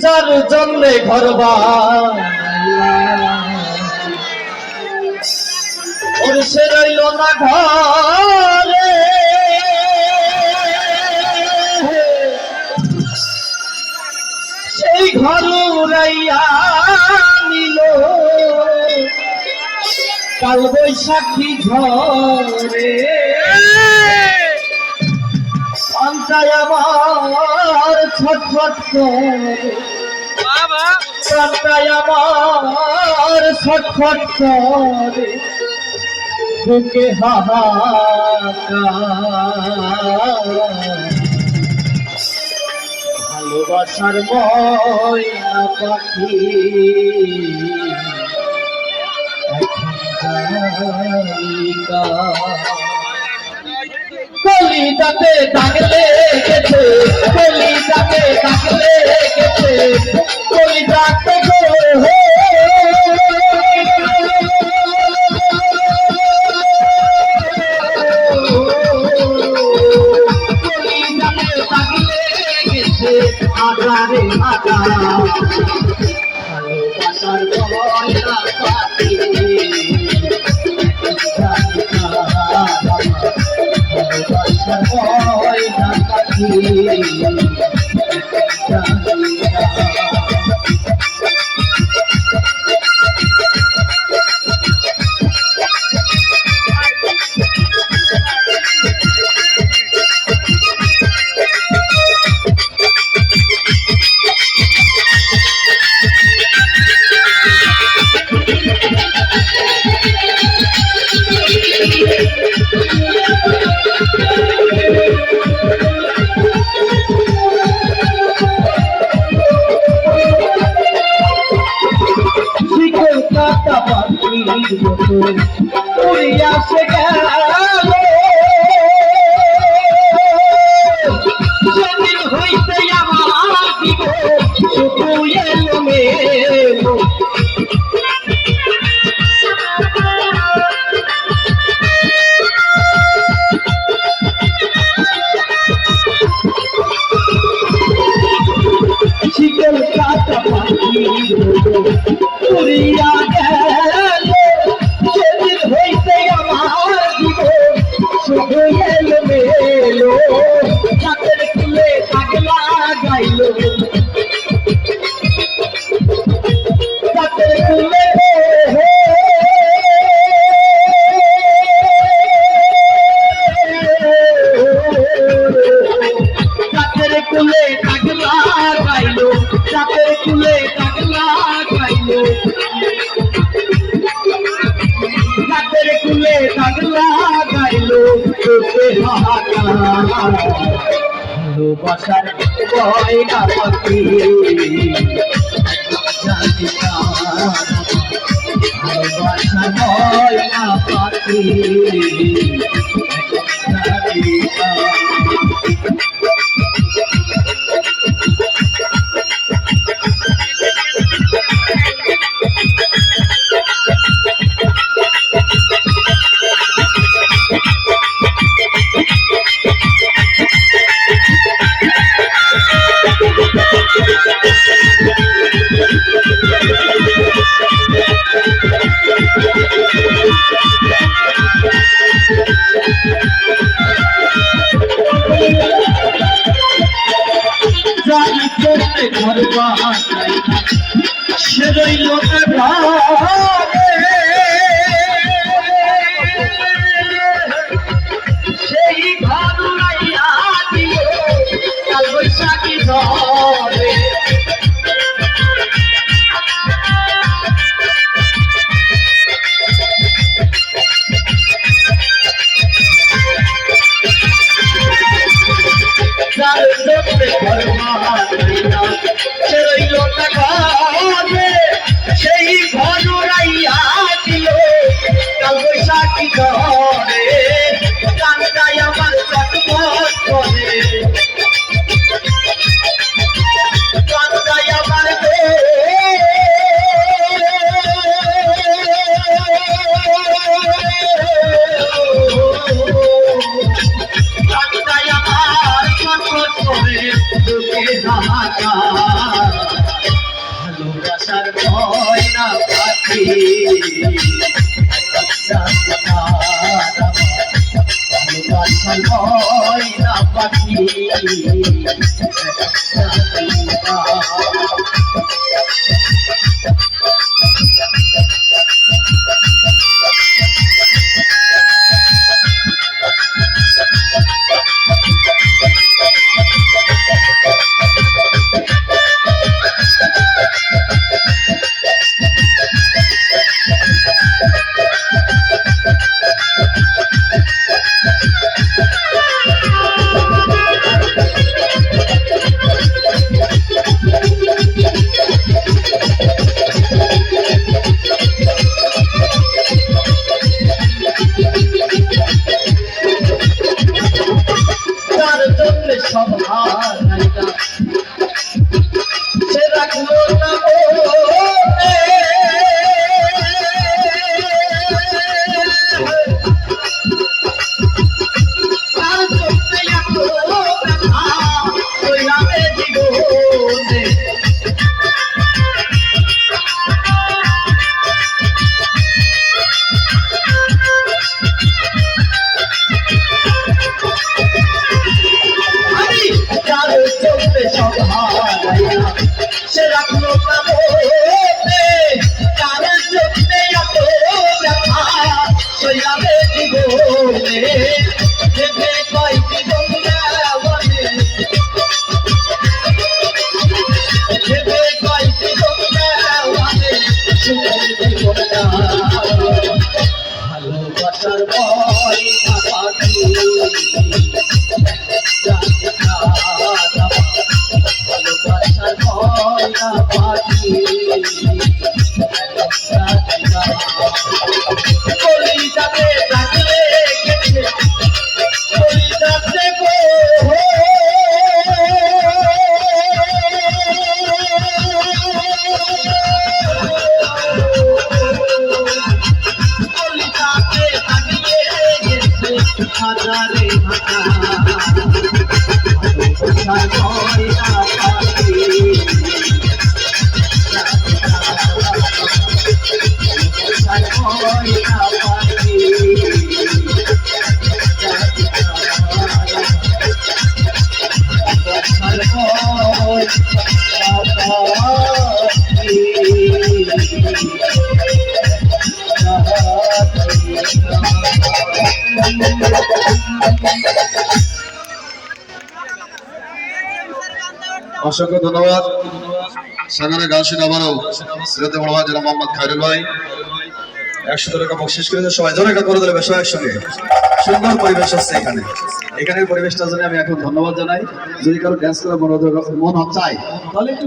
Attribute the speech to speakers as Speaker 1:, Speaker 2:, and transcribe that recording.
Speaker 1: যার জন্যে ঘর ওর সে রইল না ঘরে, সেই ঘর উড়াইয়া নিল কাল বৈশাখী ঝরে। প্রাণটায় আমার ছটফট করে, প্রাণটায় আমার ছটফট করে, বুকে হাহাকার। ভালোবাসার ময়না পাখি কলিজাতে দাগ লেগেছে, কলিজাতে দাগ লেগেছে, কলিজাতে গো কলিজাতে দাগ লেগেছে আগারে আগা। ভালোবাসার ময়না পাখি উড়িয়া সে গেল সেদিন হইতে আমার দিব শুধু এলো মেলো। শিকল কাটা পাখি উড়িয়া গেল সেদিন হইতে আমার দিব শুধু এলো মেলো। হাতের কুলে পাগলা গাইল, হাতের কুলে হাতের কুলে পাগলা গাইল, হাতের কুলে পাগলা গাইল, হাতের কুলে পাগলা গাইল, চোখে হাহাকার। ভালোবাসার ময়না পাখি ভালোবাসার ময়না পাখি ঘর সে রইল না সেই ঘর উড়াইয়া দিল কাল বৈশাখী ঝরে। সেই ঘর উড়াইয়া দিল কাল বৈশাখী ঝরে। প্রাণটাই আমার চটপট করে, প্রাণটাই আমার প্রাণটাই আমার চটপট করে, হাঁটা ভালোবাসার ময়না পাখি ভালোবাসার ময়না পাখি সব হারাইলা সে রাখলো না মনে তার চোখে এত ব্যথা কইলামে জীবনে সব হারাইলা সে রাখলো না মনে তার চোখে এত ব্যথা কইলামে জীবনে ভেবে কয় জীবন দেওয়ানে ভেবে কয় জীবন দেওয়ানে সুখের জীবনটা ভালোবাসার ভয় না পাখি ভালোবাসার ময়না পাখি কলিজাতে থাকলে গেছে কলিজাতে গো কলিজাতে থাকলে গেছে হাজারে
Speaker 2: অসংখ্য ধন্যবাদ। সাগরে গান শুনে আবারও শ্রদ্ধা বড় ভাই যারা মোহাম্মদ খায়রুল ভাই 100 টাকা বকশিশ করে সবাই জোরে করে দিলে বেশ একসঙ্গে সুন্দর পরিবেশ হচ্ছে এখানে। এখানের পরিবেশটার জন্য আমি এখন ধন্যবাদ জানাই। যদি কারো ড্যান্স করার মন চায় তাহলে একটু